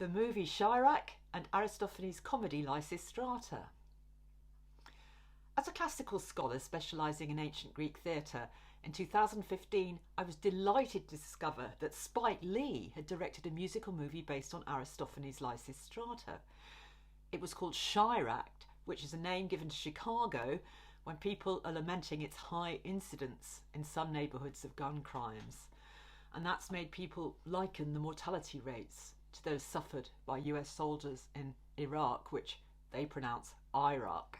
the movie Chi-Raq and Aristophanes' comedy Lysistrata. As a classical scholar specialising in ancient Greek theatre, in 2015 I was delighted to discover that Spike Lee had directed a musical movie based on Aristophanes' Lysistrata. It was called Chi-Raq, which is a name given to Chicago when people are lamenting its high incidence in some neighbourhoods of gun crimes. And that's made people liken the mortality rates to those suffered by US soldiers in Iraq, which they pronounce Iraq.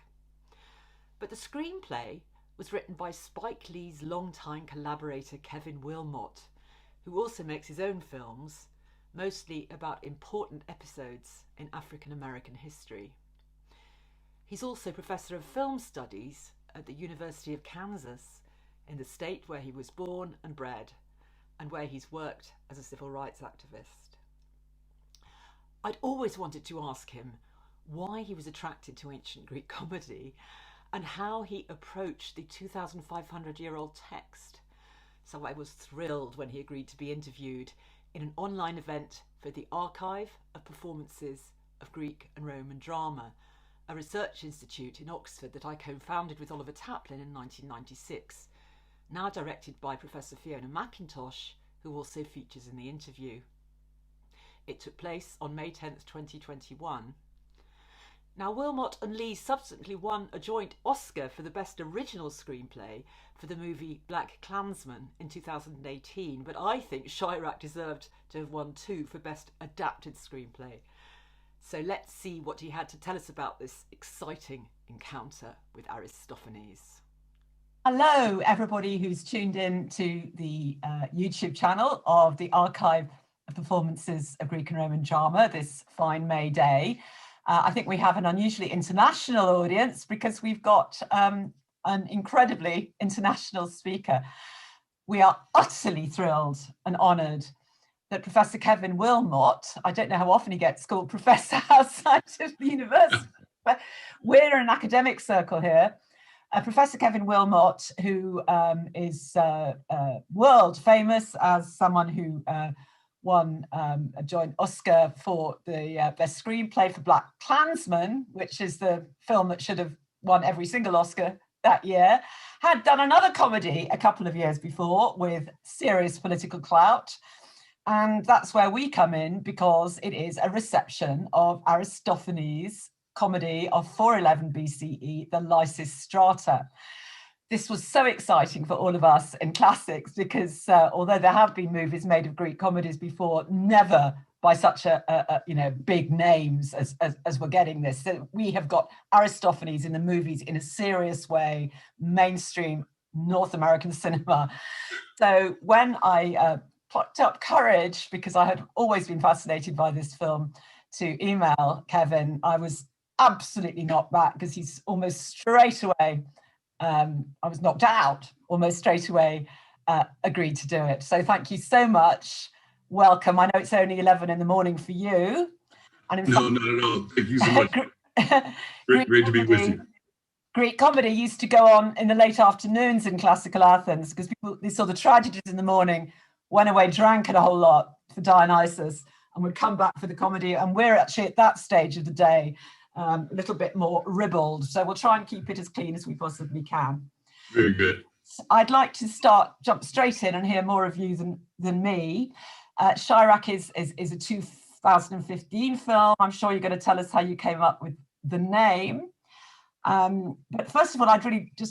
But the screenplay was written by Spike Lee's longtime collaborator Kevin Willmott, who also makes his own films, mostly about important episodes in African American history. He's also Professor of Film Studies at the University of Kansas, in the state where he was born and bred, and where he's worked as a civil rights activist. I'd always wanted to ask him why he was attracted to ancient Greek comedy and how he approached the 2,500-year-old text. So I was thrilled when he agreed to be interviewed in an online event for the Archive of Performances of Greek and Roman Drama, a research institute in Oxford that I co-founded with Oliver Taplin in 1996, now directed by Professor Fiona McIntosh, who also features in the interview. It took place on May 10th, 2021. Now, Willmott and Lee subsequently won a joint Oscar for the Best Original Screenplay for the movie Black Klansman in 2018, but I think Chi-Raq deserved to have won two for Best Adapted Screenplay. So let's see what he had to tell us about this exciting encounter with Aristophanes. Hello, everybody who's tuned in to the YouTube channel of the Archive of Performances of Greek and Roman Drama this fine May day. I think we have an unusually international audience because we've got an incredibly international speaker. We are utterly thrilled and honoured that Professor Kevin Willmott, I don't know how often he gets called professor outside of the university, but we're in an academic circle here. Professor Kevin Willmott, who is world famous as someone who won a joint Oscar for the best screenplay for Black Klansman, which is the film that should have won every single Oscar that year, had done another comedy a couple of years before with serious political clout. And that's where we come in, because it is a reception of Aristophanes' comedy of 411 BCE, the Lysistrata. This was so exciting for all of us in classics because although there have been movies made of Greek comedies before, never by such a big names as we're getting this. So we have got Aristophanes in the movies in a serious way, mainstream North American cinema. So when I plucked up courage, because I had always been fascinated by this film, to email Kevin, I was absolutely knocked back because he's almost straight away, I was knocked out almost straight away, agreed to do it. So thank you so much. Welcome. I know it's only 11 in the morning for you. And No, not at all. Thank you so much. Great to be with you. Greek comedy used to go on in the late afternoons in classical Athens because people, they saw the tragedies in the morning, went away, drank it a whole lot for Dionysus, and would come back for the comedy. And we're actually at that stage of the day, a little bit more ribald. So we'll try and keep it as clean as we possibly can. Very good. I'd like to jump straight in and hear more of you than me. Chi-Raq is a 2015 film. I'm sure you're going to tell us how you came up with the name. But first of all,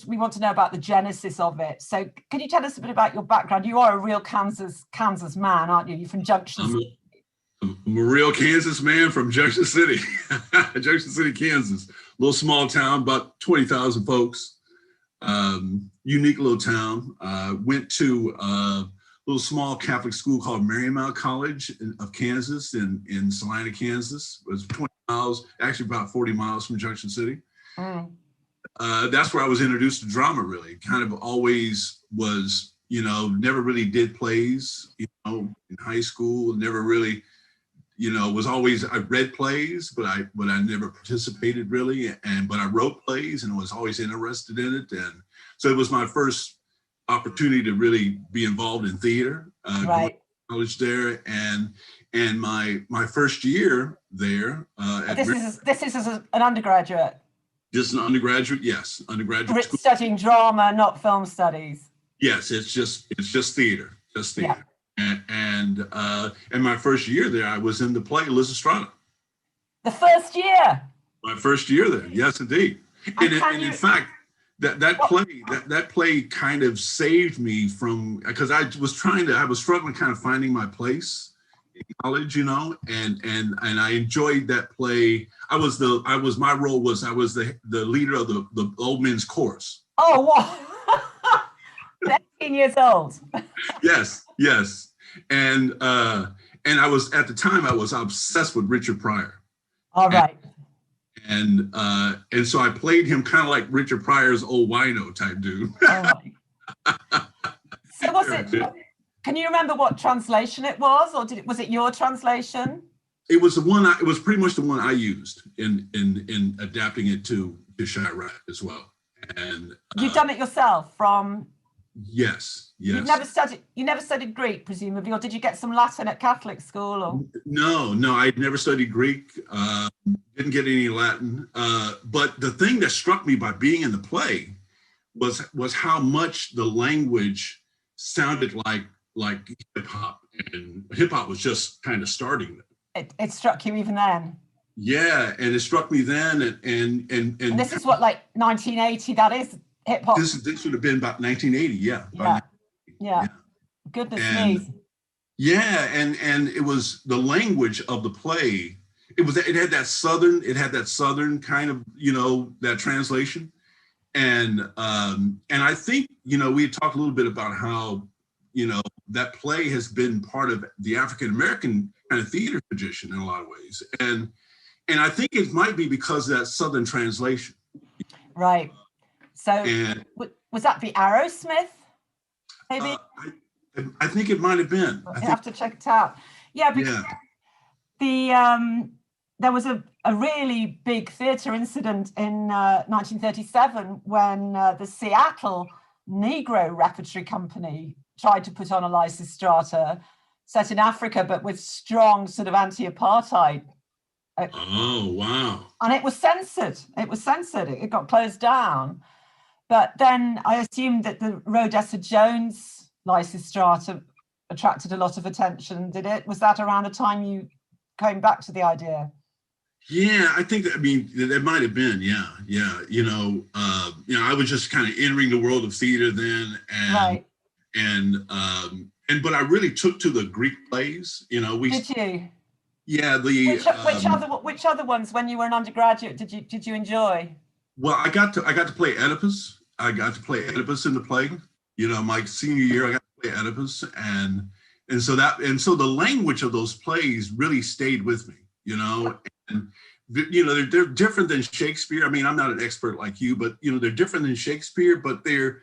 we want to know about the genesis of it. So can you tell us a bit about your background? You are a real Kansas man, aren't you? You're from Junction City. I'm a real Kansas man from Junction City, Junction City, Kansas. Little small town, about 20,000 folks. Unique little town. Went to a little small Catholic school called Marymount College of Kansas in Salina, Kansas. It was 20 miles, actually about 40 miles from Junction City. That's where I was introduced to drama, really. Kind of always was, never really did plays, in high school, never really, was always, I read plays, but I never participated really. But I wrote plays and was always interested in it. And so it was my first opportunity to really be involved in theater. Right. college there, and my first year there at this is as an undergraduate. Just an undergraduate, yes, undergraduate school. Studying drama, not film studies. Yes, it's just theater, Yeah. And my first year there, I was in the play Lysistrata. The first year. My first year there, yes, indeed. And in fact, that play kind of saved me from, because I was struggling kind of finding my place in college, and I enjoyed that play. My role was I was the leader of the old men's chorus. Oh, wow. 13 years old. Yes. And I was, at the time, I was obsessed with Richard Pryor. All right. And so I played him kind of like Richard Pryor's old wino type dude. Oh my. So was it, can you remember what translation it was, or was it your translation? It was it was pretty much the one I used in adapting it to Chi-Raq as well. And you've done it yourself from? Yes. You never studied Greek, presumably, or did you get some Latin at Catholic school? Or? No, I'd never studied Greek. Didn't get any Latin. But the thing that struck me by being in the play was how much the language sounded like hip hop, and hip hop was just kind of starting. It struck you even then. Yeah, and it struck me then, and this is what, like 1980. That is hip hop. This would have been about 1980. Yeah. Goodness me. Yeah, and it was the language of the play. It had that southern kind of, that translation, and I think we had talked a little bit about how that play has been part of the African American kind of theater tradition in a lot of ways, and I think it might be because of that southern translation. Right. So was that the Aerosmith? Maybe. I think it might have been. I have to check it out. Yeah, because there was a really big theatre incident in 1937 when the Seattle Negro Repertory Company tried to put on a Lysistrata set in Africa, but with strong sort of anti-apartheid. Oh, wow. And it was censored. It got closed down. But then I assumed that the Rhodessa Jones Lysistrata attracted a lot of attention, did it? Was that around the time you came back to the idea? Yeah, I think that might have been. Yeah. I was just kind of entering the world of theater then, and right. But I really took to the Greek plays. Did you? Yeah. Which other ones, when you were an undergraduate, did you enjoy? Well, I got to play Oedipus. I got to play Oedipus in the play. My senior year, I got to play Oedipus, and so the language of those plays really stayed with me. And they're different than Shakespeare. I mean, I'm not an expert like you, but they're different than Shakespeare. But they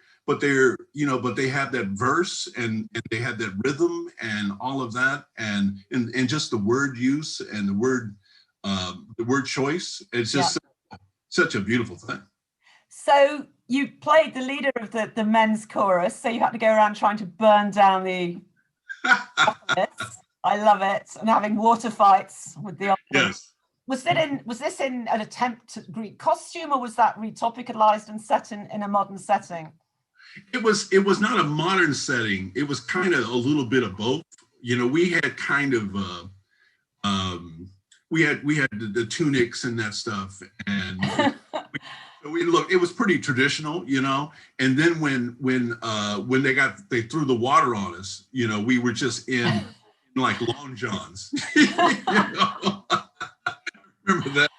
have that verse and they have that rhythm and all of that, and just the word use and the word choice. It's just such a beautiful thing. So you played the leader of the men's chorus, so you had to go around trying to burn down the office. I love it, and having water fights with the office. Yes. Was this in an attempt at Greek costume, or was that retopicalized and set in a modern setting? It was not a modern setting. It was kind of a little bit of both. We had kind of we had the tunics and that stuff, and it was pretty traditional, and then when they threw the water on us, we were just in like long johns. Remember that?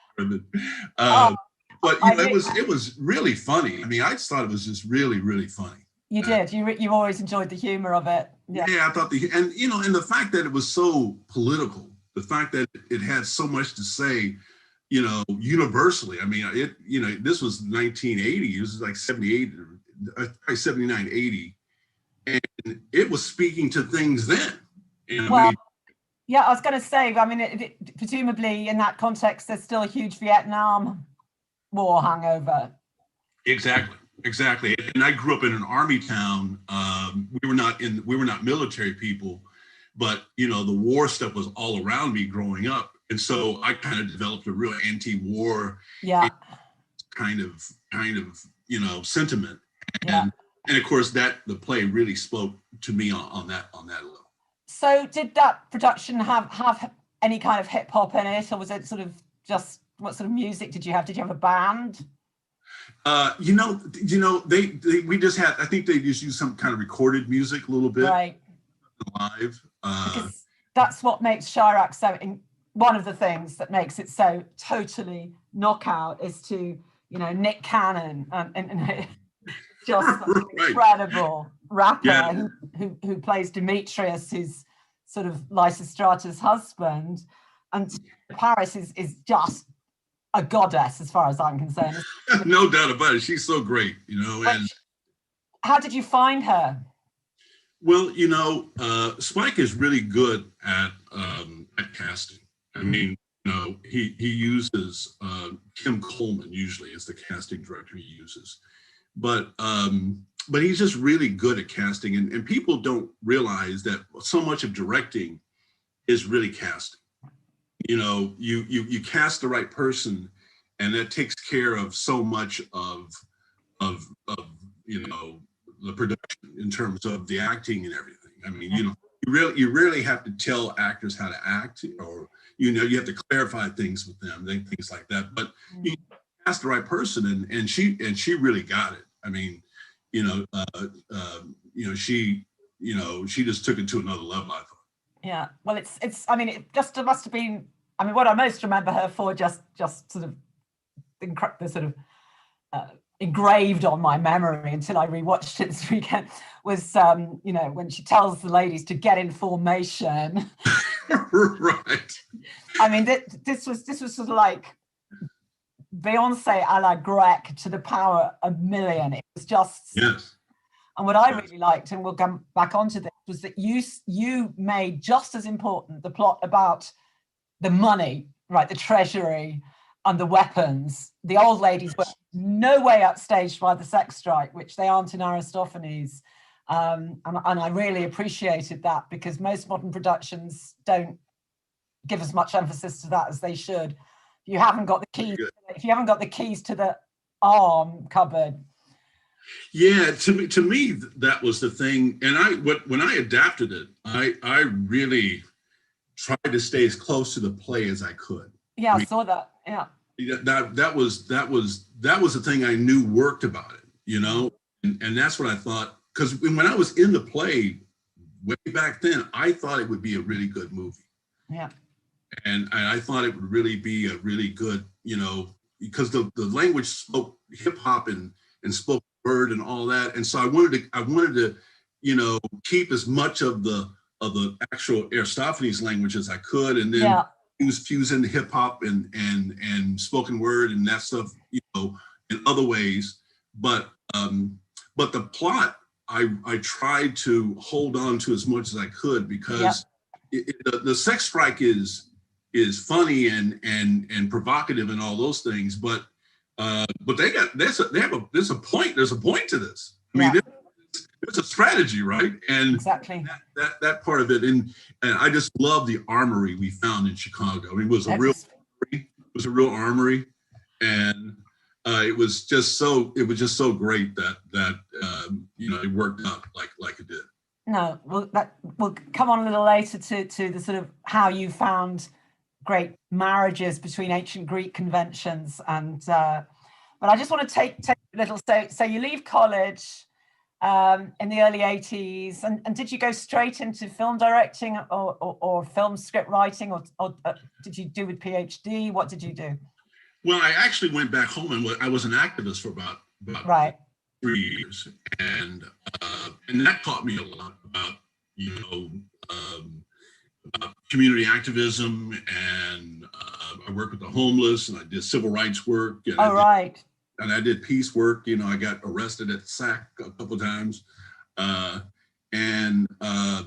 But it was really funny. I mean, I just thought it was just really, really funny. You did. You always enjoyed the humor of it. Yeah, I thought and the fact that it was so political, the fact that it had so much to say, universally. I mean, this was 1980. It was like 78, 79, 80, and it was speaking to things then. Well, yeah, I was going to say. I mean, presumably in that context, there's still a huge Vietnam War hangover. Exactly. And I grew up in an army town. We were not military people, but the war stuff was all around me growing up, and so I kind of developed a real anti-war kind of sentiment, and of course that the play really spoke to me on that level. So did that production have any kind of hip hop in it, or was it sort of just, what sort of music did you have? Did you have a band? We just had, I think they just used some kind of recorded music a little bit. Right. Live. Because that's what makes Chi-Raq so, one of the things that makes it so totally knockout is to, Nick Cannon and just an incredible rapper who plays Demetrius, who's sort of Lysistrata's husband. And Paris is just a goddess as far as I'm concerned. No doubt about it. She's so great, and how did you find her? Well, Spike is really good at casting. I mean, he uses Kim Coleman usually as the casting director he uses, but he's just really good at casting, and people don't realize that so much of directing is really casting. You cast the right person, and that takes care of so much of the production in terms of the acting and everything. I mean, you really have to tell actors how to act, or you have to clarify things with them, things like that. But you cast the right person, and she really got it. I mean, she just took it to another level, I thought. Yeah, well, it's. I mean, it just must have been. I mean, what I most remember her for, just sort of the sort of engraved on my memory until I rewatched it this weekend, was when she tells the ladies to get in formation. Right. I mean, this was sort of like Beyonce a la Grec to the power of million. It was just. Yes. And what I really liked, and we'll come back onto this, was that you made just as important the plot about the money, right, the treasury and the weapons. The old ladies were no way upstaged by the sex strike, which they aren't in Aristophanes. And I really appreciated that, because most modern productions don't give as much emphasis to that as they should. If you haven't got the keys to the arm cupboard. Yeah, to me that was the thing, and when I adapted it, I really tried to stay as close to the play as I could. Yeah, I saw that. Yeah. That was the thing I knew worked about it, and that's what I thought, because when I was in the play way back then, I thought it would be a really good movie. Yeah. And I thought it would really be a really good, because the language spoke hip hop and spoke word and all that, and so I wanted to keep as much of the actual Aristophanes language as I could, and then fuse in the hip hop and spoken word and that stuff, in other ways. But the plot I tried to hold on to as much as I could, because the sex strike is funny and provocative and all those things, but there's a point to this. I mean, there's a strategy, right? And exactly that part of it, and I just love the armory we found in Chicago. I mean, it was a real armory, and it was just so great that it worked out like it did. No, we'll come on a little later to the sort of how you found great marriages between ancient Greek conventions, and but I just want to take a little. So you leave college in the early 80s, and did you go straight into film directing or film script writing, or did you do with PhD? What did you do? Well, I actually went back home, and I was an activist for about right. 3 years, and that taught me a lot about about community activism, and I worked with the homeless, and I did civil rights work. And I did peace work. I got arrested at SAC a couple of times, and then I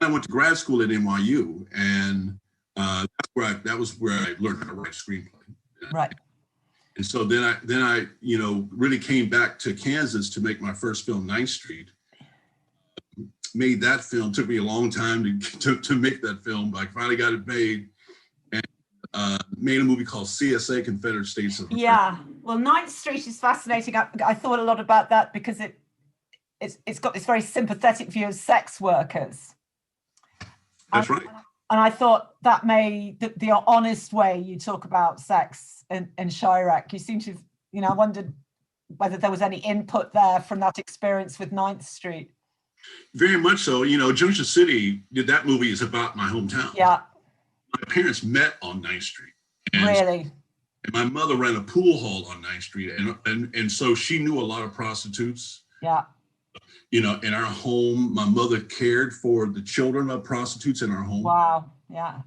went to grad school at NYU, and that was where I learned how to write screenplay. Right. And so then I really came back to Kansas to make my first film, 9th Street. made that film. It took me a long time to make that film, but I finally got it made, and made a movie called CSA, Confederate States of America. Yeah, well, 9th Street is fascinating. I thought a lot about that because it's got this very sympathetic view of sex workers. That's right. And I thought that the honest way you talk about sex in Chi-Raq, you seem to, I wondered whether there was any input there from that experience with 9th Street. Very much so. Junction City, that movie is about my hometown. Yeah. My parents met on 9th Street. Really? And my mother ran a pool hall on 9th Street. And so she knew a lot of prostitutes. Yeah. In our home, my mother cared for the children of prostitutes in our home. Wow. Yeah.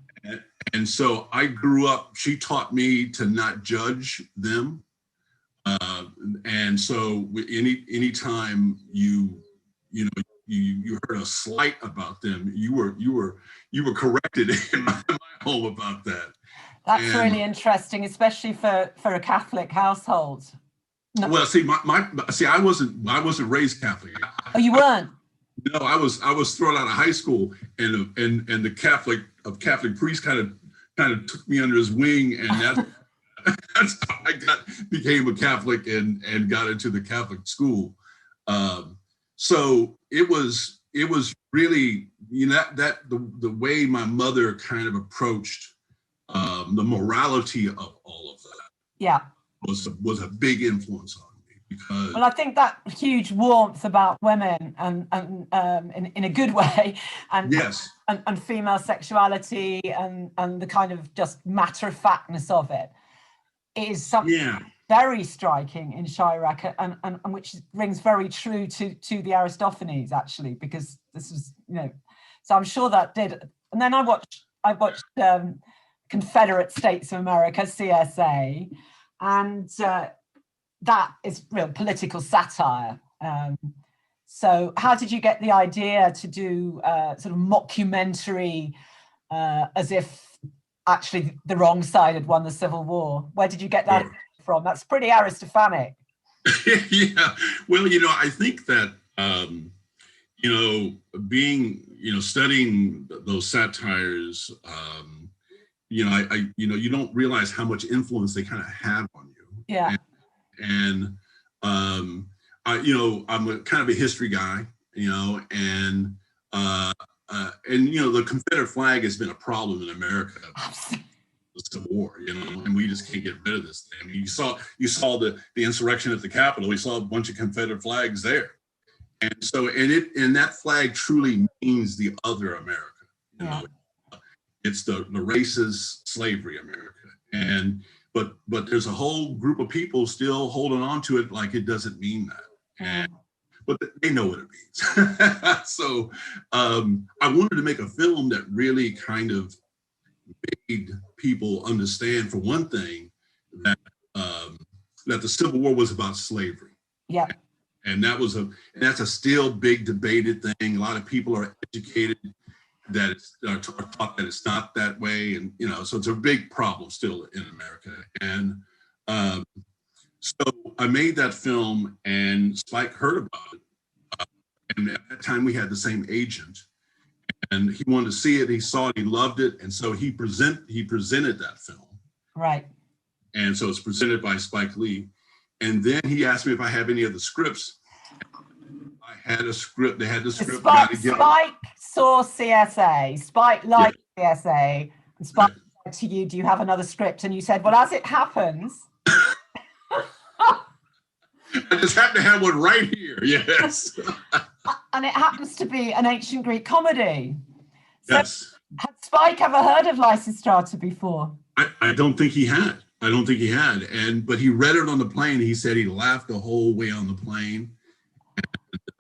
And so I grew up, she taught me to not judge them. And so anytime you heard a slight about them, you were corrected in my home about that. That's really interesting, especially for a Catholic household. No. Well, see, I wasn't raised Catholic. Oh, you weren't? No, I was thrown out of high school, and the Catholic priest kind of took me under his wing, and that's how I became a Catholic and got into the Catholic school. So it was really the way my mother kind of approached the morality of all of that. Yeah. Was a big influence on me because. Well, I think that huge warmth about women and in a good way, and yes, and female sexuality and the kind of just matter of factness of it is something very striking in Chi-Raq, and which rings very true to the Aristophanes actually, because this was so I'm sure that did. And then I watched Confederate States of America, CSA. And that is real political satire. So how did you get the idea to do sort of mockumentary as if actually the wrong side had won the Civil War? Where did you get that from? That's pretty Aristophanic. Yeah, well, I think that, studying those satires, you don't realize how much influence they kind of have on you. Yeah. And I'm a kind of a history guy, and the Confederate flag has been a problem in America. The Civil War, and we just can't get rid of this thing. I mean, you saw the insurrection at the Capitol. We saw a bunch of Confederate flags there, and so and that flag truly means the other America. It's the racist slavery America, but there's a whole group of people still holding on to it like it doesn't mean that, but they know what it means. So I wanted to make a film that really kind of made people understand, for one thing, that the Civil War was about slavery. Yeah. And that's a still big debated thing. A lot of people are educated that are taught that it's not that way, and so it's a big problem still in America. And so I made that film, and Spike heard about it, and at that time we had the same agent, and he wanted to see it. He saw it, he loved it, and so he presented that film. Right. And so it's presented by Spike Lee, and then he asked me if I have any of the scripts. I had a script. They had the script. Spike saw CSA. Spike liked CSA. And Spike said to you, "Do you have another script?" And you said, "Well, as it happens." I just happen to have one right here. Yes. And it happens to be an ancient Greek comedy. So Yes. Had Spike ever heard of Lysistrata before? I don't think he had. But he read it on the plane. He said he laughed the whole way on the plane.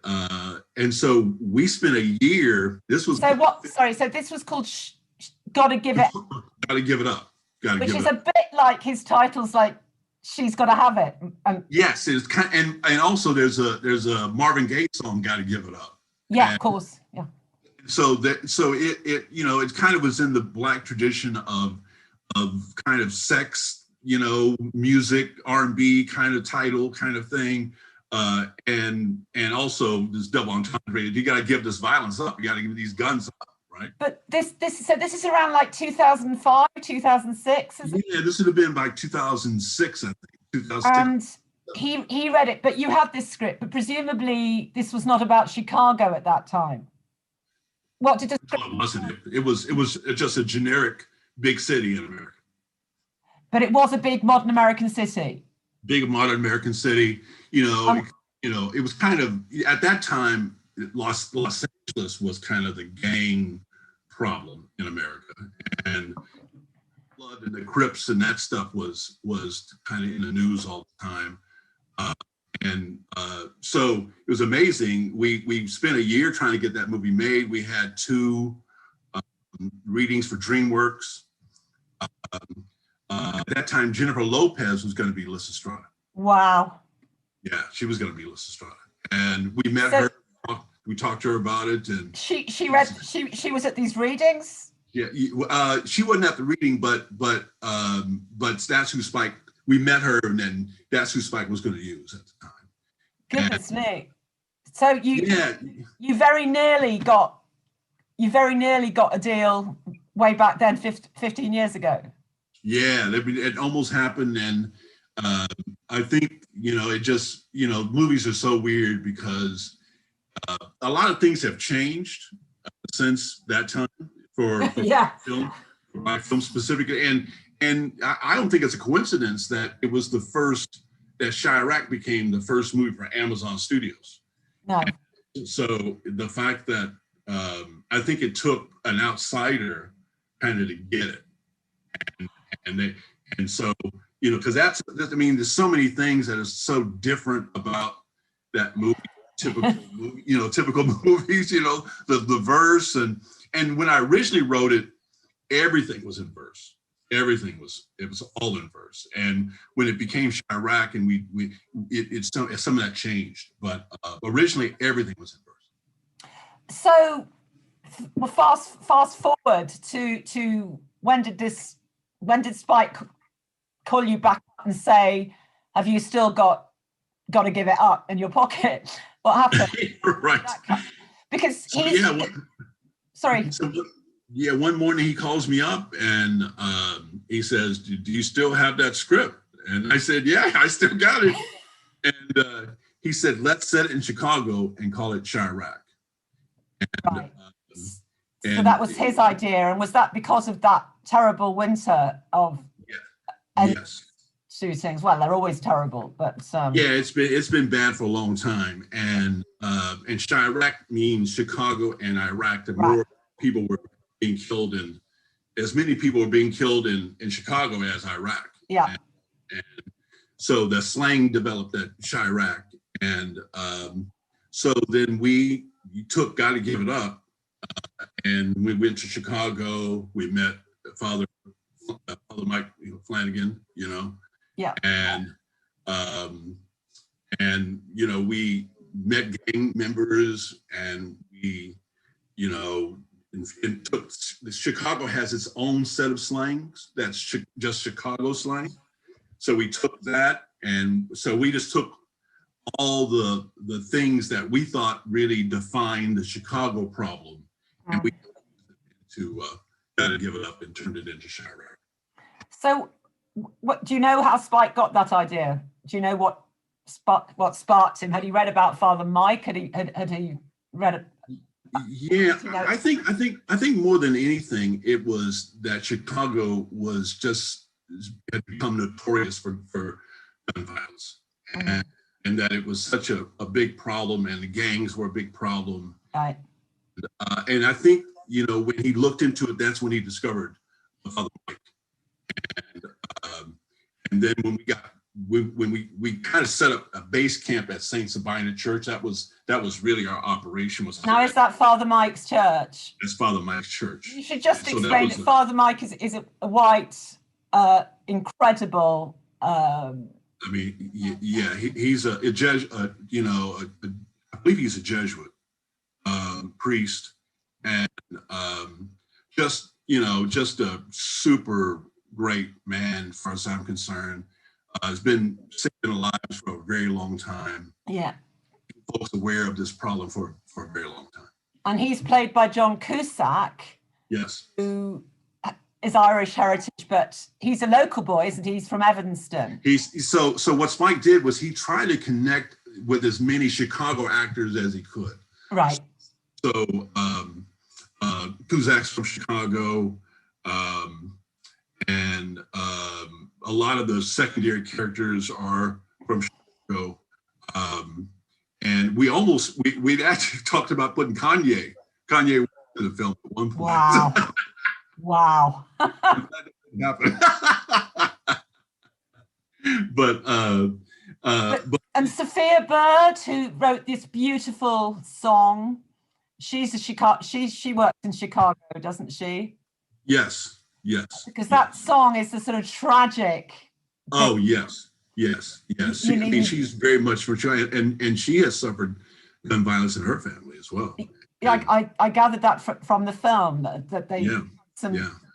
And so we spent a year. This was So this was called "Gotta Give It." Gotta Give It Up. Which is a bit like his titles, like "She's Gotta Have It." And yes, it's kind and also there's a Marvin Gaye song, "Gotta Give It Up." Yeah, of course. Yeah. So it kind of was in the Black tradition of kind of sex, music, R&B kind of title kind of thing. and also this double entendre. You got to give this violence up. You got to give these guns up, right? But this is around like 2005, 2006. Yeah, this would have been like 2006, I think. 2006. And he read it, but you had this script, but presumably this was not about Chicago at that time. What did the script? No, it wasn't. It was just a generic big city in America. But it was a big modern American city. Big modern American city. You know, it was kind of, at that time, Los Angeles was kind of the gang problem in America, and blood and the Crips and that stuff was kind of in the news all the time. So it was amazing. We spent a year trying to get that movie made. We had 2 readings for DreamWorks. At that time, Jennifer Lopez was going to be Lysistrata. Wow. Yeah, she was going to be Lysistrata, and we met her. We talked to her about it, and she was at these readings. Yeah, she wasn't at the reading, but that's who Spike. We met her, and then that's who Spike was going to use at the time. Goodness me! So you very nearly got a deal way back then, 15 years ago. Yeah, it almost happened, and I think it just movies are so weird because a lot of things have changed since that time for film, for my film specifically, and I don't think it's a coincidence that it was the first that Chi-Raq became the first movie for Amazon Studios. No. And so the fact that I think it took an outsider kind of to get it, and so because there's so many things that are so different about that movie. Typical movies, the verse and when I originally wrote it, everything was in verse. It was all in verse. And when it became Chi-Raq and some of that changed, but originally everything was in verse. So well, fast forward to when did Spike call you back and say, have you still got to give it up in your pocket? What happened? Right. Because one morning he calls me up and he says, do you still have that script? And I said, yeah, I still got it. And he said, let's set it in Chicago and call it Chi-Raq. Right. So that was his idea. And was that because of that terrible winter of yes. shootings? Well, they're always terrible, but it's been bad for a long time, and Chi-Raq means Chicago and Iraq. The more people were being killed as many people were being killed in Chicago as Iraq. Yeah, and so the slang developed at Chi-Raq, and so then we took "Gotta Give It Up," and we went to Chicago. We met Father Mike Flanagan, Yeah. And we met gang members, and we and took Chicago has its own set of slangs that's just Chicago slang. So we took that, and so we just took all the things that we thought really defined the Chicago problem, and we to Gotta Give It Up and turned it into Chi-Raq. So what do you know how Spike got that idea? Do you know what sparked him? Had he read about Father Mike? Had he read it? Yeah, I think more than anything, it was that Chicago had become notorious for gun violence, and that it was such a big problem, and the gangs were a big problem. Right. And I think when he looked into it, that's when he discovered Father Mike. And then when we kind of set up a base camp at Saint Sabina Church, that was really our operation. Now is that Father Mike's church? It's Father Mike's church. You should just explain that Father Mike is a white, incredible. He's a Jesuit. I believe he's a Jesuit priest, and just a super great man, as far as I'm concerned. has been sick and alive for a very long time. Yeah. Folks aware of this problem for a very long time. And he's played by John Cusack. Yes. Who is Irish heritage, but he's a local boy, isn't he? He's from Evanston. So what Spike did was he tried to connect with as many Chicago actors as he could. Right. So Cusack's from Chicago, and a lot of the secondary characters are from Chicago. And we'd actually talked about putting Kanye in the film at one point. Wow. Wow. but and Sophia Bird, who wrote this beautiful song, she's a Chicago. She works in Chicago, doesn't she? Yes. Because that song is the sort of tragic. Oh yes. She's very much for sure, and she has suffered gun violence in her family as well. Yeah, I gathered that from the film that they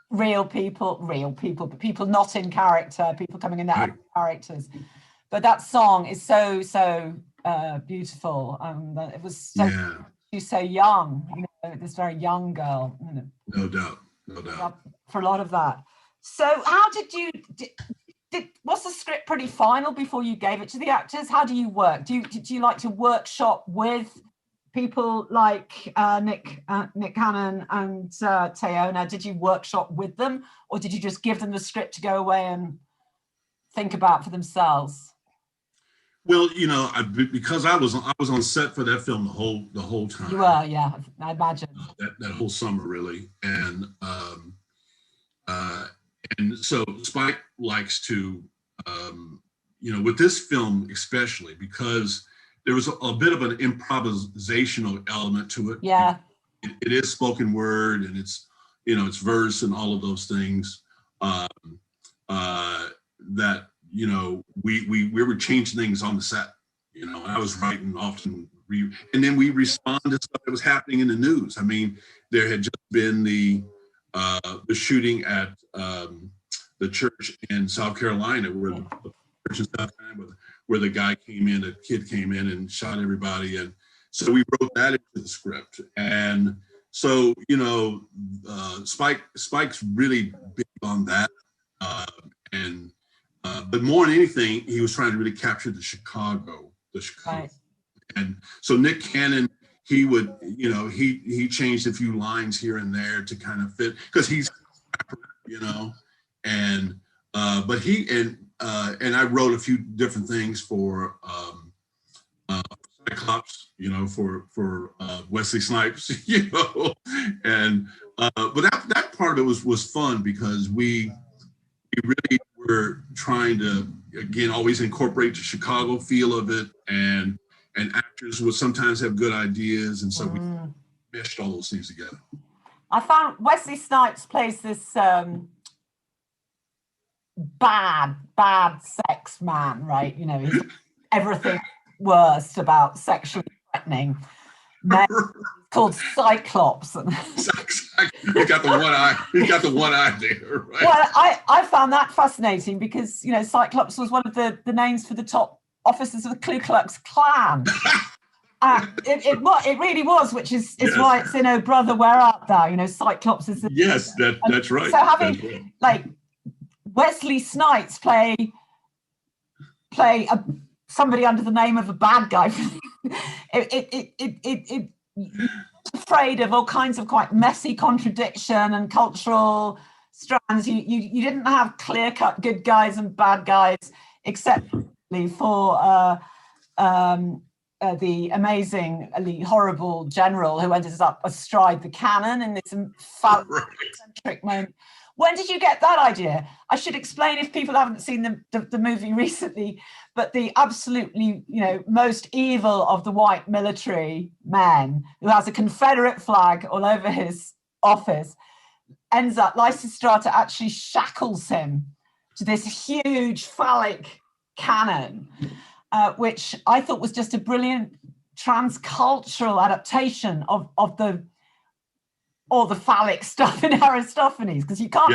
real people, but people not in character, people coming in their characters. But that song is so beautiful, and it was she's so young, this very young girl. No doubt. For a lot of that. So, how did you? Was the script pretty final before you gave it to the actors? How do you work? Did you like to workshop with people like Nick Cannon and Teyona? Did you workshop with them, or did you just give them the script to go away and think about for themselves? Well, because I was on set for that film the whole time. You were, yeah, I imagine. That whole summer, really, and so Spike likes to, with this film especially, because there was a bit of an improvisational element to it. Yeah. It is spoken word, and it's verse and all of those things that, we were changing things on the set. I was writing often, and then we responded to stuff that was happening in the news. I mean, there had just been the shooting at the church in South Carolina, where the guy came in, a kid came in and shot everybody, and so we wrote that into the script. And so Spike's really big on that, but more than anything, he was trying to really capture the Chicago. Right. And so Nick Cannon, he would, he changed a few lines here and there to kind of fit, because he's, and but and I wrote a few different things for Cyclops, for Wesley Snipes, and but that part of it was fun, because we really were trying to, again, always incorporate the Chicago feel of it, and actors would sometimes have good ideas, and so we meshed all those things together. I found Wesley Snipes plays this bad sex man, right? He's everything worst about sexually threatening men, called Cyclops. He got the one eye. He got the one eye there, right? Well, I found that fascinating, because Cyclops was one of the names for the top officers of the Ku Klux Klan. It really was, which is why it's in Oh Brother, Where Art Thou? Cyclops is that's right. So having like Wesley Snipes play somebody under the name of a bad guy, it afraid of all kinds of quite messy contradiction and cultural strands. You didn't have clear-cut good guys and bad guys, except for the amazingly horrible general who ended up astride the cannon in this phallic-centric moment. When did you get that idea? I should explain, if people haven't seen the movie recently, but the absolutely, most evil of the white military men, who has a Confederate flag all over his office, ends up, Lysistrata actually shackles him to this huge phallic cannon, which I thought was just a brilliant transcultural adaptation of all the phallic stuff in Aristophanes, because you can't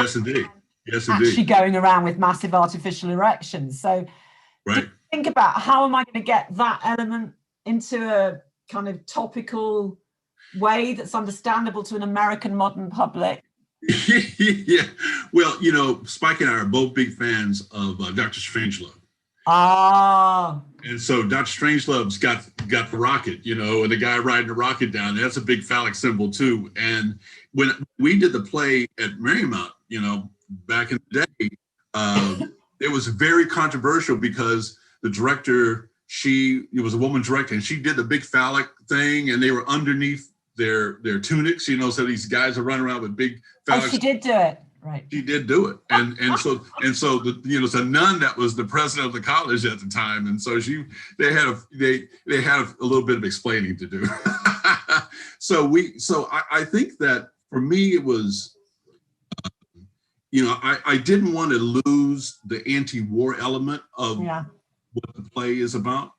Yes, actually indeed. going around with massive artificial erections. So Right. think about how am I going to get that element into a kind of topical way that's understandable to an American modern public. Yeah. Well, you know, Spike and I are both big fans of Dr. Strangelove. Ah. And so Dr. Strangelove's got the rocket, you know, and the guy riding the rocket down. That's a big phallic symbol too. And when we did the play at Marymount, you know, back in the day, it was very controversial because the director, it was a woman director, and she did the big phallic thing, and they were underneath their tunics, you know, so these guys are running around with big phallic. Oh, she did do it. Right. She did do it, and so the, you know, the nun that was the president of the college at the time, and so they had a little bit of explaining to do. So I think that for me it was, you know, I didn't want to lose the anti-war element of what the play is about,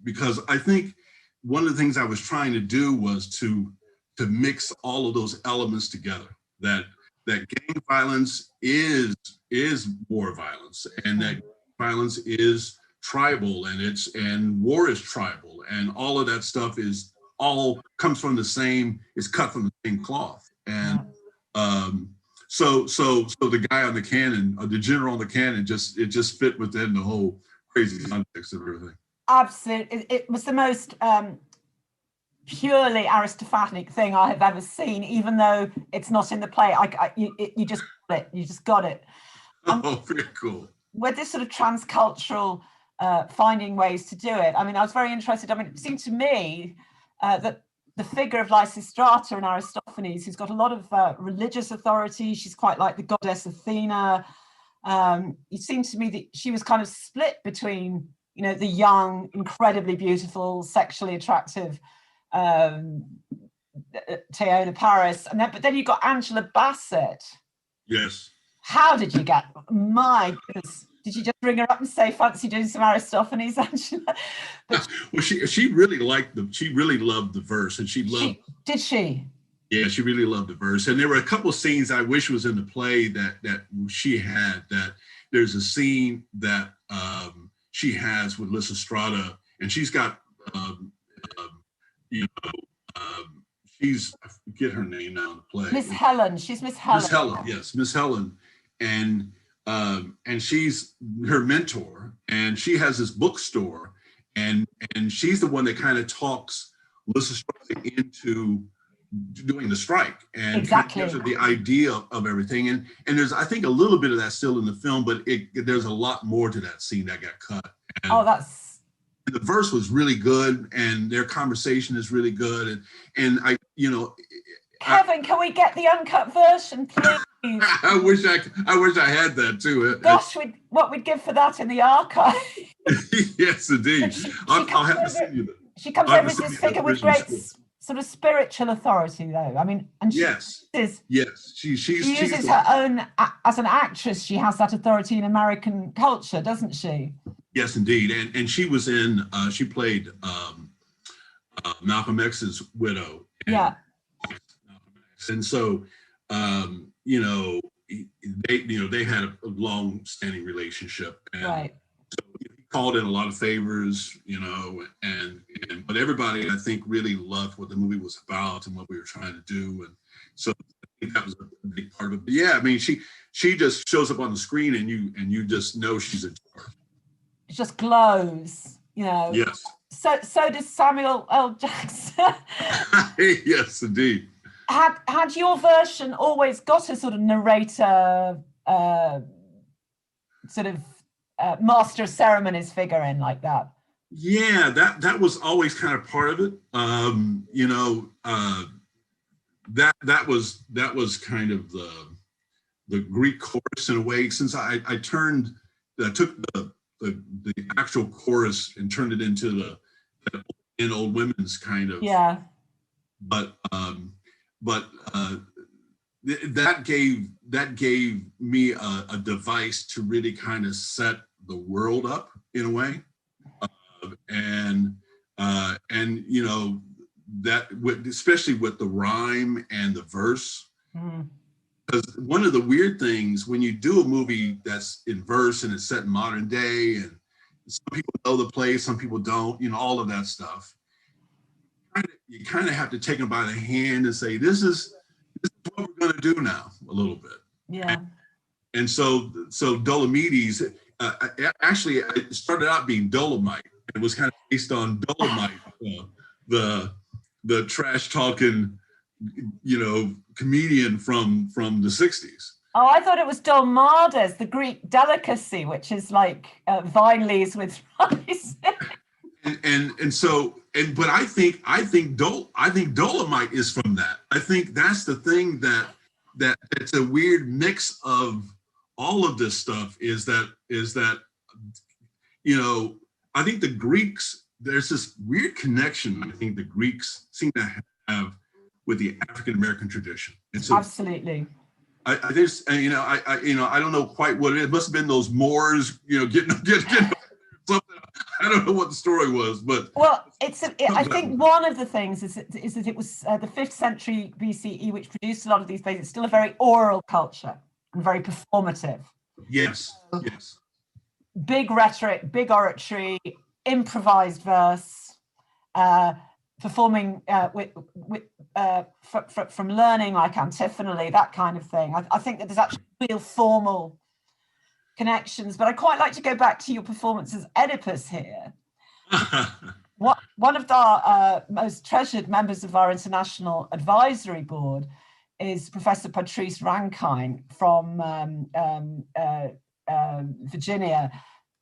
because I think one of the things I was trying to do was to mix all of those elements together. That gang violence is war violence, and that violence is tribal, and war is tribal, and all of that stuff is all comes from is cut from the same cloth. And so the guy on the cannon, the general on the cannon, it just fit within the whole crazy context of everything. Absolutely, it was the most purely Aristophanic thing I have ever seen, even though it's not in the play. You just got it. You just got it. Oh, very cool. With this sort of transcultural finding ways to do it, I mean, I was very interested. I mean, it seemed to me that the figure of Lysistrata in Aristophanes, who's got a lot of religious authority, she's quite like the goddess Athena. It seemed to me that she was kind of split between, you know, the young, incredibly beautiful, sexually attractive Théona Paris, but then you got Angela Bassett. Yes. How did you get? My goodness, did you just ring her up and say, "Fancy doing some Aristophanes, Angela"? Well, she really loved the verse, and she loved. Did she? Yeah, she really loved the verse, and there were a couple of scenes I wish was in the play that she had. That there's a scene that she has with Lysistrata, and she's got. You know, I forget her name now in the play. Miss Helen. She's Miss Helen. Miss Helen, yes, Miss Helen, and she's her mentor, and she has this bookstore, and she's the one that kind of talks Lysistrata into doing the strike, and exactly gives her the idea of everything, and there's, I think, a little bit of that still in the film, but there's a lot more to that scene that got cut. And the verse was really good, and their conversation is really good, and I, you know, Kevin, can we get the uncut version, please? I wish I had that too. Gosh, what we'd give for that in the archive. Yes, indeed. I'll have to send you that. She comes over as this figure with great sort of spiritual authority, though. I mean, and she uses her own, as an actress, she has that authority in American culture, doesn't she? Yes, indeed. And she was in, she played Malcolm X's widow. And so, you know, they had a long-standing relationship. And right. So he called in a lot of favors, you know, but everybody, I think, really loved what the movie was about and what we were trying to do. And so I think that was a big part of it. But yeah, I mean, she just shows up on the screen, and you just know she's a star. It just glows, you know. Yes. So does Samuel L. Jackson. Yes, indeed. Had your version always got a sort of narrator, sort of master of ceremonies figure in like that? Yeah, that was always kind of part of it. You know, that was kind of the Greek chorus in a way. Since I took the actual chorus and turned it into the old women's kind of. Yeah. But that gave me a device to really kind of set the world up in a way, and you know, that especially with the rhyme and the verse, because one of the weird things when you do a movie that's in verse and it's set in modern day, and some people know the play, some people don't, all of that stuff. You kind of have to take them by the hand and say, this is what we're going to do now, a little bit. Yeah. And so Dolomites, actually, it started out being Dolomite. It was kind of based on Dolomite, the trash talking, comedian from the 60s. Oh, I thought it was dolmades, the Greek delicacy, which is like vine leaves with rice. But I think Dolomite is from that. I think that's the thing that it's a weird mix of all of this stuff is that I think the Greeks, there's this weird connection I think the Greeks seem to have with the African American tradition. And so absolutely. I don't know quite what it is. It must have been those Moors, getting something. I don't know what the story was, but I think one of the things is that it was the 5th century BCE, which produced a lot of these plays. It's still a very oral culture and very performative. Yes. Big rhetoric, big oratory, improvised verse, performing from learning like antiphonally, that kind of thing. I think that there's actually real formal connections, but I quite like to go back to your performance as Oedipus here. One of our most treasured members of our international advisory board is Professor Patrice Rankine from Virginia,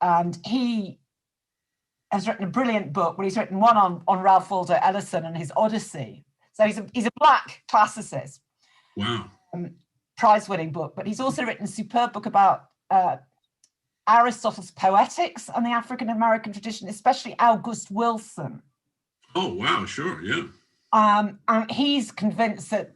and he has written a brilliant book. He's written one on Ralph Waldo Ellison and his Odyssey. So he's a black classicist. Wow. Prize-winning book, but he's also written a superb book about Aristotle's poetics and the African American tradition, especially August Wilson. Oh wow, sure, yeah. And he's convinced that,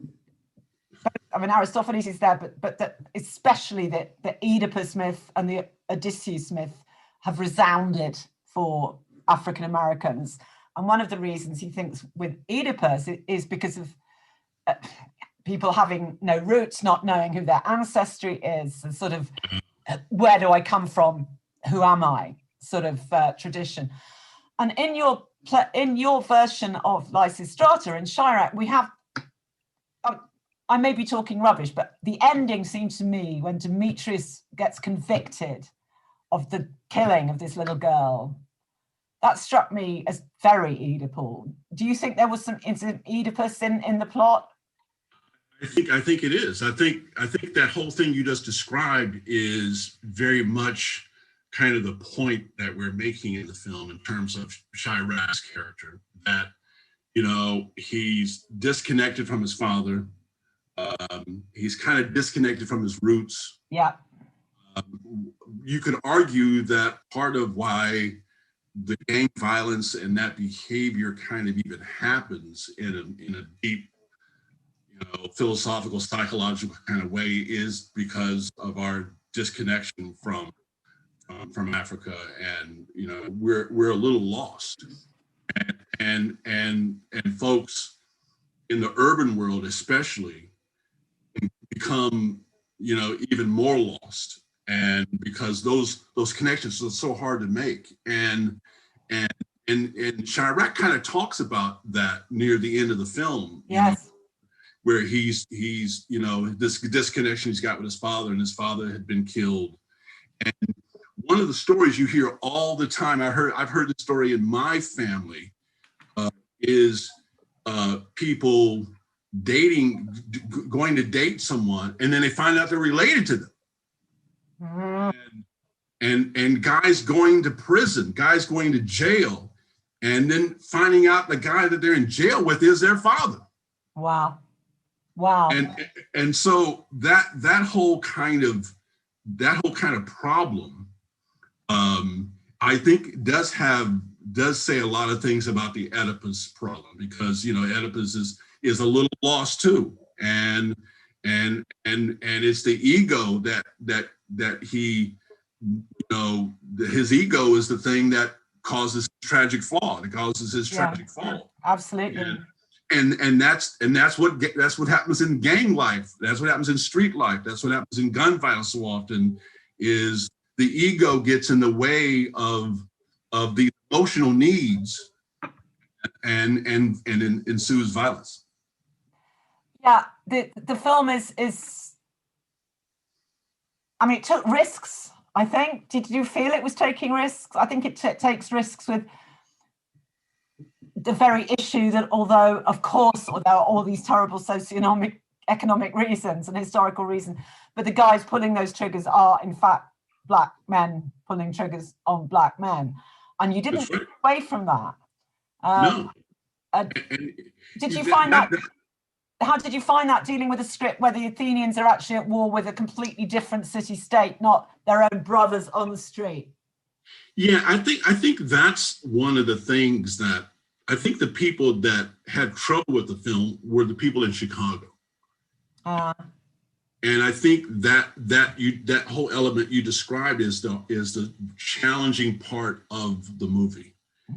Aristophanes is there, but that especially the Oedipus myth and the Odysseus myth have resounded for African Americans. And one of the reasons he thinks with Oedipus is because of people having no roots, not knowing who their ancestry is, and sort of where do I come from, who am I, sort of tradition. And in your version of Lysistrata in Chi-Raq, we have, I may be talking rubbish, but the ending seems to me when Demetrius gets convicted of the killing of this little girl, that struck me as very Oedipal. Do you think there was some Oedipus in the plot? I think it is. I think that whole thing you just described is very much kind of the point that we're making in the film in terms of Chi-Raq's character, that, he's disconnected from his father. He's kind of disconnected from his roots. Yeah. You could argue that part of why the gang violence and that behavior kind of even happens in a deep, philosophical, psychological kind of way is because of our disconnection from Africa, and we're a little lost, and folks in the urban world especially become even more lost, and because those connections are so hard to make, and Chi-Raq kind of talks about that near the end of the film. Yes. Where he's this disconnection he's got with his father, and his father had been killed. And one of the stories you hear all the time, I've heard the story in my family, is people going to date someone, and then they find out they're related to them. Mm-hmm. And guys going to prison, guys going to jail, and then finding out the guy that they're in jail with is their father. Wow. And so that whole kind of problem, I think does say a lot of things about the Oedipus problem, because Oedipus is a little lost too, and it's the ego that he, his ego is the thing that causes tragic flaw. It causes his tragic fall. Absolutely. and that's what happens in gang life. That's what happens in street life. That's what happens in gun violence so often, is the ego gets in the way of the emotional needs, and ensues violence. Yeah, the film is I mean, it took risks, I think. Did you feel it was taking risks? I think it takes risks with the very issue that, although of course there are all these terrible economic reasons and historical reasons, but the guys pulling those triggers are in fact black men pulling triggers on black men, and you didn't get away from that. No. Did you find that? How did you find that, dealing with a script where the Athenians are actually at war with a completely different city-state, not their own brothers on the street? Yeah, I think that's one of the things that I think the people that had trouble with the film were the people in Chicago. And I think that whole element you described is the challenging part of the movie. I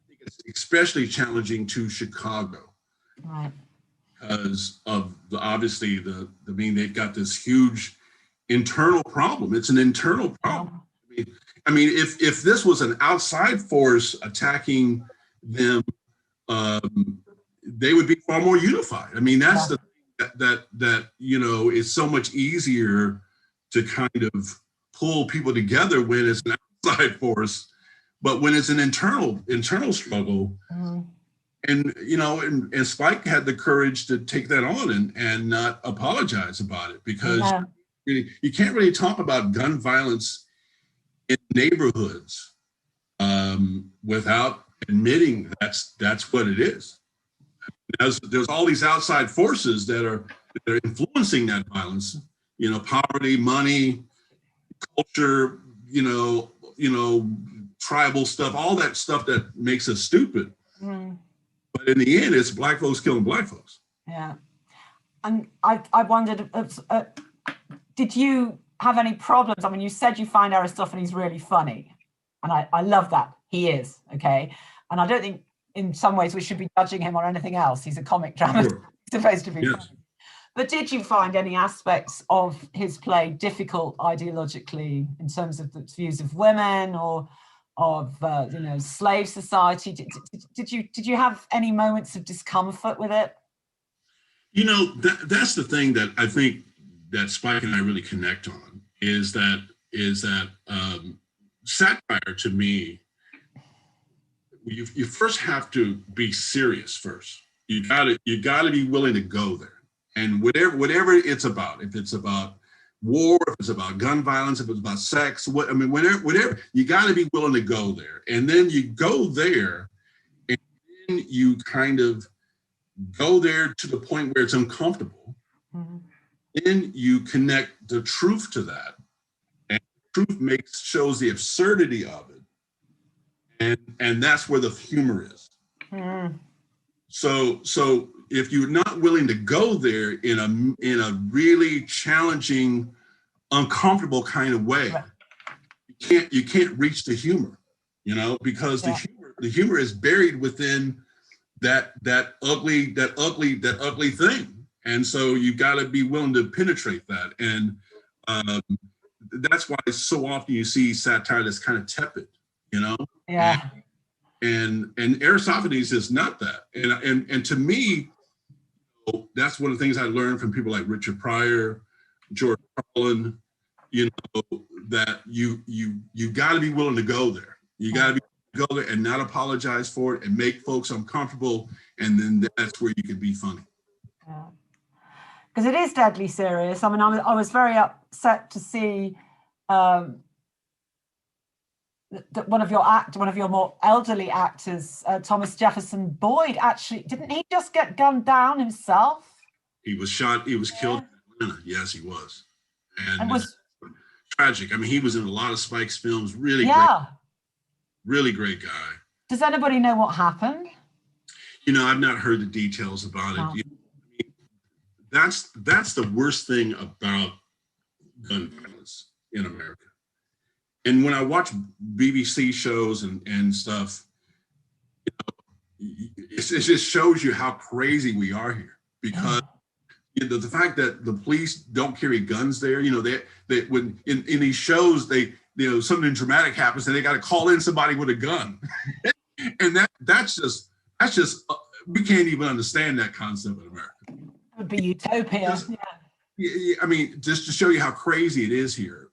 think it's especially challenging to Chicago. Right. Because of obviously they've got this huge internal problem. It's an internal problem. I mean, if this was an outside force attacking them, they would be far more unified. I mean, that's the that it's so much easier to kind of pull people together when it's an outside force, but when it's an internal struggle. And Spike had the courage to take that on and not apologize about it, because you can't really talk about gun violence in neighborhoods without admitting that's what it is. There's all these outside forces that are influencing that violence. Poverty, money, culture, tribal stuff, all that stuff that makes us stupid. But in the end, it's black folks killing black folks. Yeah. And I wondered, did you have any problems? I mean, you said you find Aristophanes really funny. And I love that. He is, okay? And I don't think in some ways we should be judging him on anything else. He's a comic dramatist. Sure. He's supposed to be funny. But did you find any aspects of his play difficult ideologically in terms of the views of women or of slave society? Did you have any moments of discomfort with it? That's the thing that I think that Spike and I really connect on, is that satire, to me, you first have to be serious first. You gotta be willing to go there, and whatever it's about, if it's about war, if it's about gun violence, if it's about sex, whatever, you got to be willing to go there. And then you go there, and then you kind of go there to the point where it's uncomfortable. Then you connect the truth to that, and truth shows the absurdity of it, and that's where the humor is. So if you're not willing to go there in a really challenging, uncomfortable kind of way, you can't reach the humor, because the humor is buried within that ugly thing, and so you got to be willing to penetrate that, and that's why so often you see satire that's kind of tepid, and Aristophanes is not that, and to me, that's one of the things I learned from people like Richard Pryor, George Carlin, that you got to be willing to go there. You got to be go there and not apologize for it and make folks uncomfortable, and then that's where you can be funny. Because it is deadly serious. I mean, I was very upset to see that one of your more elderly actors, Thomas Jefferson Boyd, actually, didn't he just get gunned down himself? He was shot. He was killed in Atlanta. Yes, he was. And was tragic. I mean, he was in a lot of Spike's films. Really great guy. Does anybody know what happened? I've not heard the details about it. That's the worst thing about gun violence in America. And when I watch BBC shows and stuff, it just shows you how crazy we are here, because the fact that the police don't carry guns there, they when in these shows, something dramatic happens and they got to call in somebody with a gun. And that's just we can't even understand that concept in America. It would be utopia. I mean, just to show you how crazy it is here.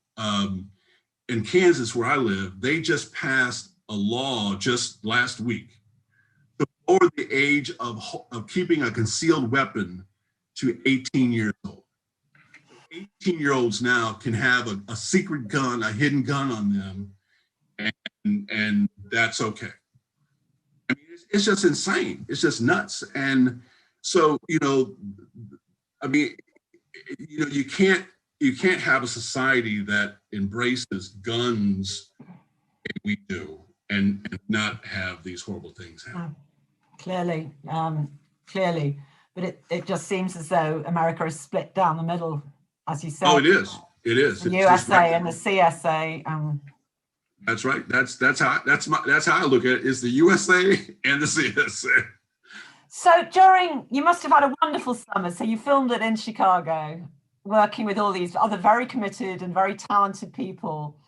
In Kansas, where I live, they just passed a law just last week to lower the age of keeping a concealed weapon to 18 years old. 18-year-olds now can have a secret gun, a hidden gun on them, and that's okay. I mean, it's just insane. It's just nuts. And so, I mean, you can't have a society that embraces guns like we do and not have these horrible things happen. Clearly. But it just seems as though America is split down the middle, as you said. Oh, it is. It is. The USA and the CSA. That's right. That's how I look at it. Is the USA and the CSA. So you must have had a wonderful summer. So you filmed it in Chicago, working with all these other very committed and very talented people.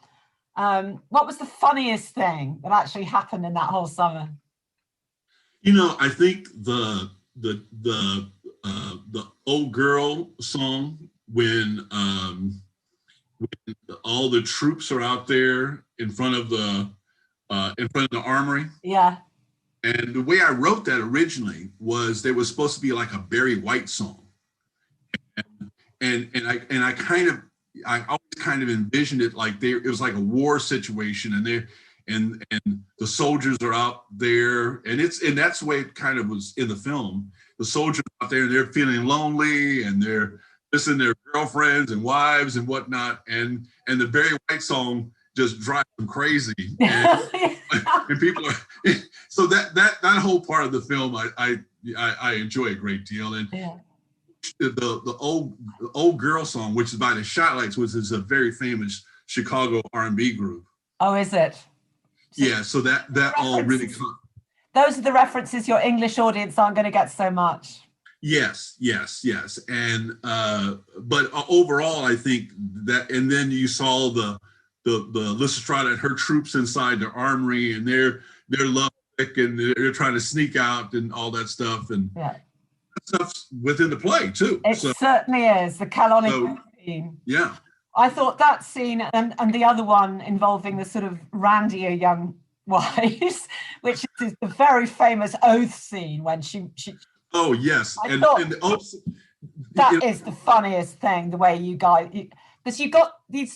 What was the funniest thing that actually happened in that whole summer? I think the old girl song when all the troops are out there in front of the armory. Yeah. And the way I wrote that originally was there was supposed to be like a Barry White song, and I always kind of envisioned it like it was like a war situation, and the soldiers are out there, and that's the way it kind of was in the film. The soldiers out there, and they're feeling lonely, and they're missing their girlfriends and wives and whatnot, and the Barry White song just drives them crazy. And people are so that whole part of the film I enjoy a great deal. And the old girl song, which is by the Chi-Raq, which is a very famous Chicago R&B group. Oh, is it? Yeah, so that all really those are the references your English audience aren't going to get so much. Yes. And but overall, I think that, and then you saw the Lysistrata and her troops inside their armory, and they're love sick, and they're trying to sneak out and all that stuff, and that stuff's within the play too. It certainly is the canonical scene. Yeah, I thought that scene and the other one involving the sort of randier young wives, which is the very famous oath scene when she. Oh yes, and the oath. That is the funniest thing. The way you guys. Because you got these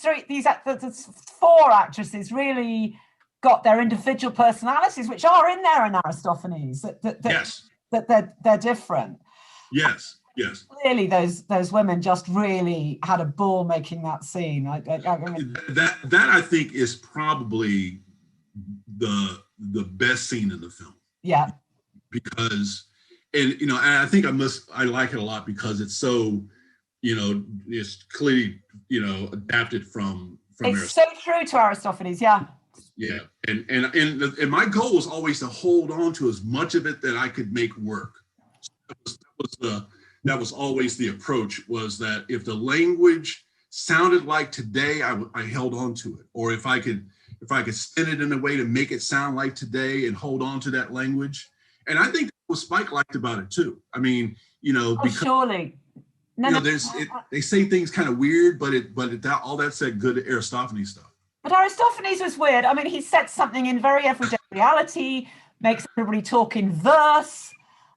four actresses really got their individual personalities, which are in there in Aristophanes. That they're different. Yes. Clearly, those women just really had a ball making that scene. I mean, that I think is probably the best scene in the film. Yeah. Because, and I think I like it a lot because it's so. It's clearly, adapted from it's so true to Aristophanes, yeah. Yeah, and my goal was always to hold on to as much of it that I could make work. So that was always the approach, was that if the language sounded like today, I held on to it, or if I could spin it in a way to make it sound like today and hold on to that language. And I think what Spike liked about it too. I mean, because surely. They say things kind of weird, but all that said, good Aristophanes stuff. But Aristophanes was weird. I mean, he said something in very everyday reality, makes everybody talk in verse,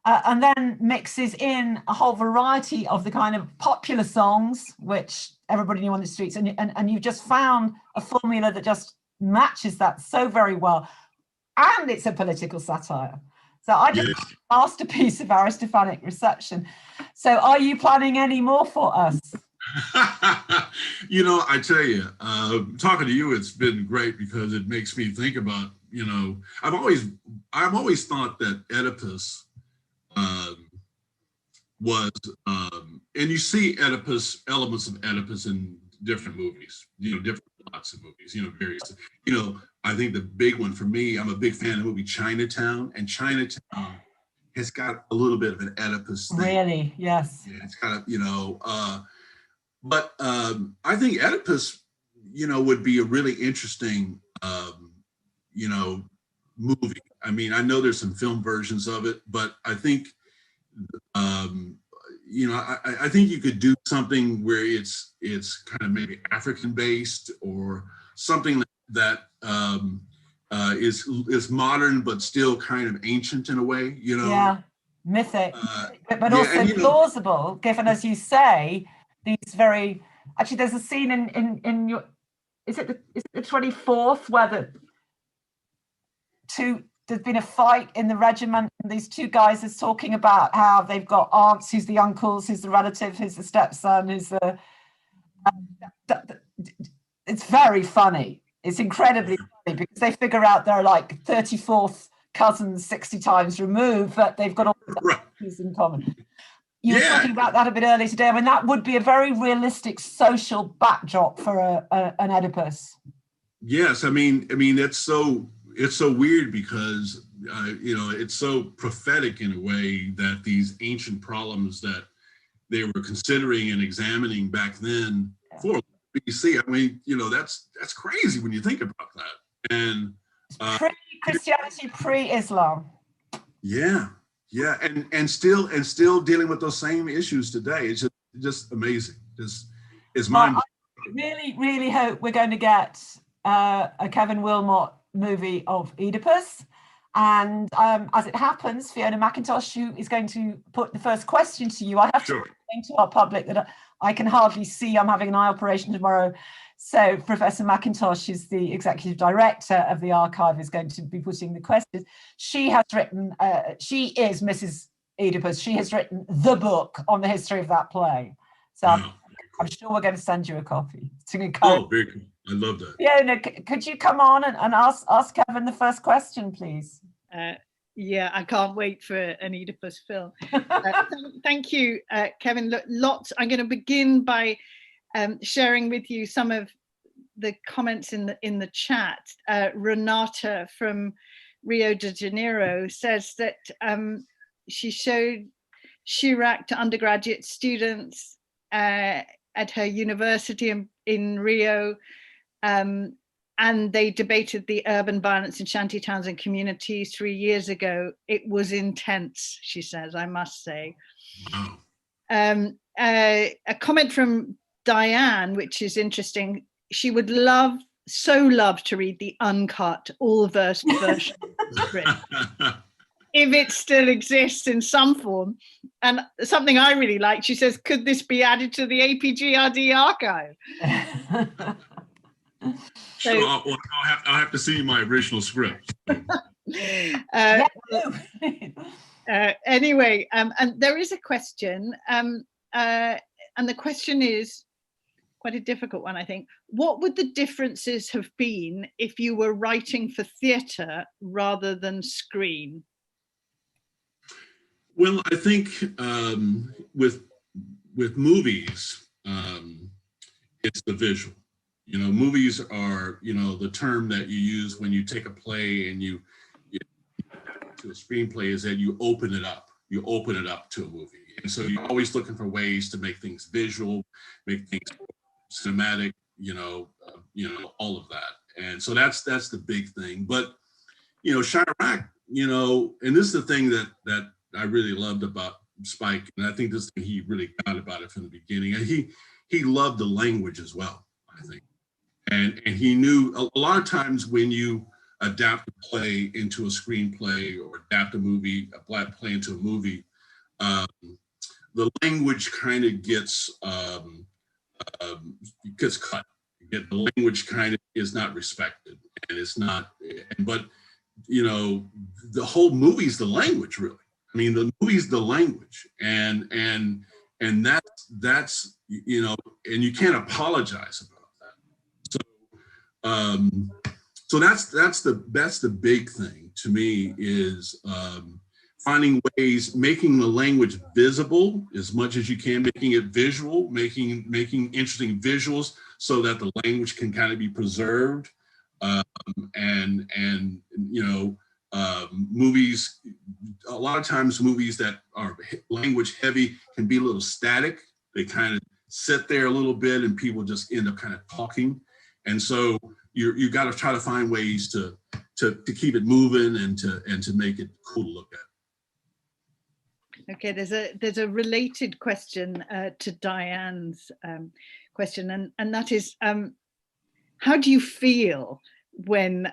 and then mixes in a whole variety of the kind of popular songs which everybody knew on the streets, and you've just found a formula that just matches that so very well, and it's a political satire. So I just masterpiece of Aristophanic reception. So are you planning any more for us? I tell you, talking to you, it's been great because it makes me think about, I've always thought that Oedipus was, and you see elements of Oedipus in different movies, different plots of movies, various, I think the big one for me, I'm a big fan of the movie Chinatown, and Chinatown has got a little bit of an Oedipus thing. Really? Yes. Yeah, it's kind of, but I think Oedipus, would be a really interesting, movie. I mean, I know there's some film versions of it, but I think, I think you could do something where it's kind of maybe African based, or something that is modern but still kind of ancient in a way, Yeah, mythic, but yeah, also and, plausible, given, as you say, these very. Actually, there's a scene in your. Is it the 24th where there's been a fight in the regiment, and these two guys are talking about how they've got aunts, who's the uncles, who's the relative, who's the stepson, who's the. It's very funny. It's incredibly funny because they figure out they're like 34th cousins 60 times removed, but they've got all these in common. You were talking about that a bit earlier today. I mean, that would be a very realistic social backdrop for an Oedipus. Yes, I mean, it's so weird because it's so prophetic in a way that these ancient problems that they were considering and examining back then for BC. I mean, that's crazy when you think about that. And pre-Christianity, pre-Islam. Yeah, and still dealing with those same issues today. It's just amazing. It's mind. I really, really hope we're going to get a Kevin Willmott movie of Oedipus. And as it happens, Fiona McIntosh, who is going to put the first question to you, I have to explain to our public that I can hardly see. I'm having an eye operation tomorrow. So Professor McIntosh is the executive director of the archive, is going to be putting the questions. She has written, she is Mrs. Oedipus. She has written the book on the history of that play. So I'm sure we're going to send you a copy. Oh, very cool. I love that. Fiona, could you come on and ask Kevin the first question, please? Yeah, I can't wait for an Oedipus film. Thank you, Kevin. Lots. I'm going to begin by sharing with you some of the comments in the chat. Renata from Rio de Janeiro says that she showed Chi-Raq to undergraduate students at her university in Rio, and they debated the urban violence in shanty towns and communities 3 years ago. It was intense, she says, I must say. A comment from Diane, which is interesting. She would so love to read the uncut, all-verse version of the script, if it still exists in some form. And something I really like, she says, could this be added to the APGRD archive? Sure, I'll have to see my original script. Anyway, and there is a question, and the question is quite a difficult one, I think. What would the differences have been if you were writing for theatre rather than screen? Well, I think with movies, it's the visual. Movies are, the term that you use when you take a play and you to a screenplay is that you open it up. You open it up to a movie. And so you're always looking for ways to make things visual, make things cinematic, all of that. And so that's the big thing. But, Chi-Raq, and this is the thing that I really loved about Spike. And I think this thing he really got about it from the beginning. And he loved the language as well, I think. And he knew a lot of times when you adapt a play into a screenplay or adapt a play into a movie, the language kind of gets cut. The language kind of is not respected, and it's not. But the whole movie's the language, really. I mean, the movie's the language, and that's and you can't apologize about that. So that's the big thing to me is finding ways, making the language visible as much as you can, making it visual, making interesting visuals so that the language can kind of be preserved. And you know, movies, a lot of times movies that are language heavy can be a little static. They kind of sit there a little bit and people just end up kind of talking. And so you got to try to find ways to keep it moving and to make it cool to look at. Okay, there's a related question to Diane's question, and that is, how do you feel when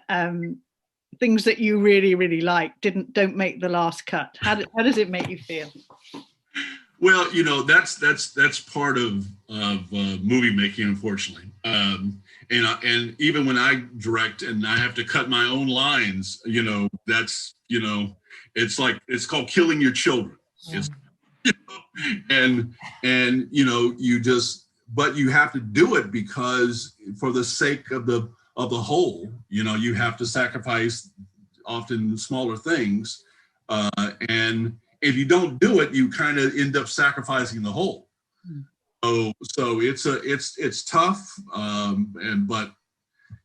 things that you really, really like don't make the last cut? How does it make you feel? Well, you know, that's part of movie making, unfortunately. And even when I direct and I have to cut my own lines, you know, that's, you know, it's called killing your children. Yeah. It's, you know, and you know, but you have to do it because for the sake of the whole, you know, you have to sacrifice often smaller things, and if you don't do it, you kind of end up sacrificing the whole. So it's tough, but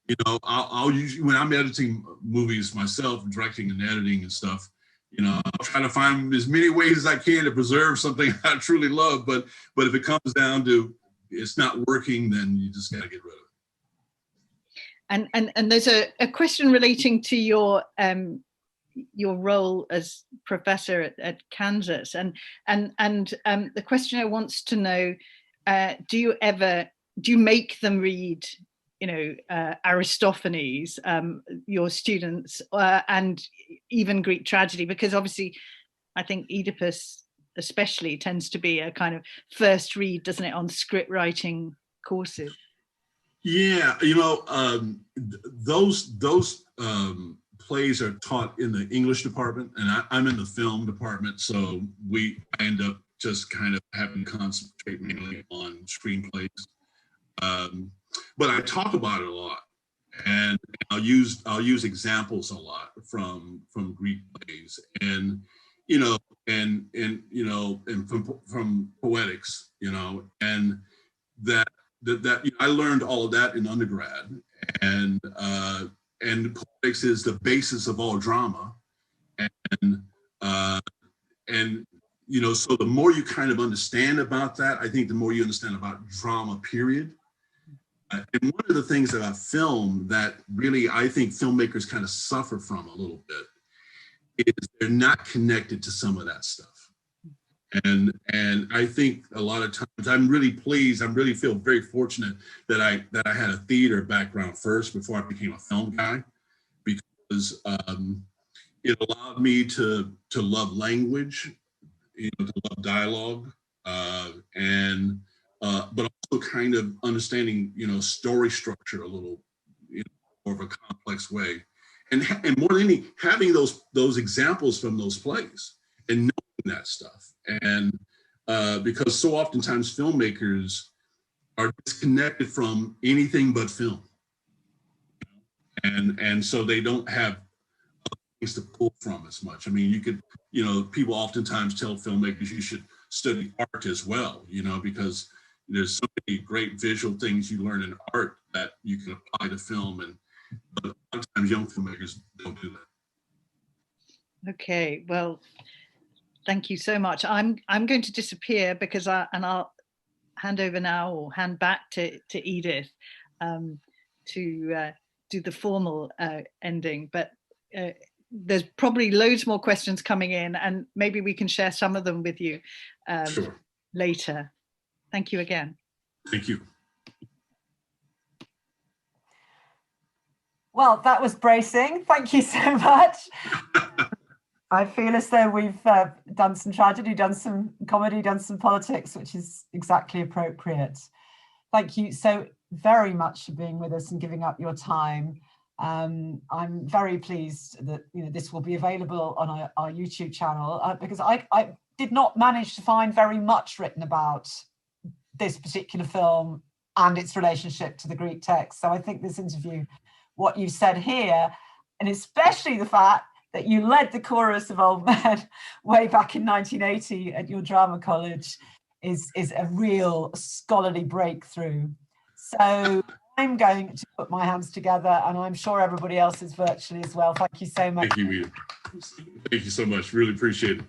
you know, I'll usually, when I'm editing movies myself, directing and editing and stuff, you know, I'll try to find as many ways as I can to preserve something I truly love. But if it comes down to it's not working, then you just got to get rid of it. And there's a question relating to your role as professor at Kansas, and the questioner wants to know, do you make them read, you know, Aristophanes, your students, and even Greek tragedy? Because obviously I think Oedipus especially tends to be a kind of first read, doesn't it, on script writing courses? Yeah, you know, those plays are taught in the English department, and I'm in the film department, so I end up just kind of having to concentrate mainly on screenplays. But I talk about it a lot, and I'll use examples a lot from Greek plays, and you know, and you know, and from poetics, you know, and that I learned all of that in undergrad, and poetics is the basis of all drama, and you know, so the more you kind of understand about that, I think the more you understand about drama, period. And one of the things about film that really I think filmmakers kind of suffer from a little bit is they're not connected to some of that stuff. And I think a lot of times I'm really pleased, I really feel very fortunate that I had a theater background first before I became a film guy, because it allowed me to love language, you know, to love dialogue, but also kind of understanding, you know, story structure a little, you know, more of a complex way, and more than anything, having those examples from those plays and knowing that stuff, and because so oftentimes filmmakers are disconnected from anything but film, and so they don't have things to pull from as much. I mean, you could, you know, people oftentimes tell filmmakers you should study art as well, you know, because there's so many great visual things you learn in art that you can apply to film, but a lot of times young filmmakers don't do that. Okay, well, thank you so much. I'm going to disappear because I'll hand over now, or hand back to Edith to do the formal ending. But there's probably loads more questions coming in, and maybe we can share some of them with you Sure. later. Thank you again. Thank you. Well, that was bracing. Thank you so much. I feel as though we've done some tragedy, done some comedy, done some politics, which is exactly appropriate. Thank you so very much for being with us and giving up your time. I'm very pleased that, you know, this will be available on our YouTube channel, because I did not manage to find very much written about this particular film and its relationship to the Greek text. So I think this interview, what you said here, and especially the fact that you led the chorus of old men way back in 1980 at your drama college, is a real scholarly breakthrough. So I'm going to put my hands together, and I'm sure everybody else is virtually as well. Thank you so much. Thank you, Edith. Thank you so much. Really appreciate it.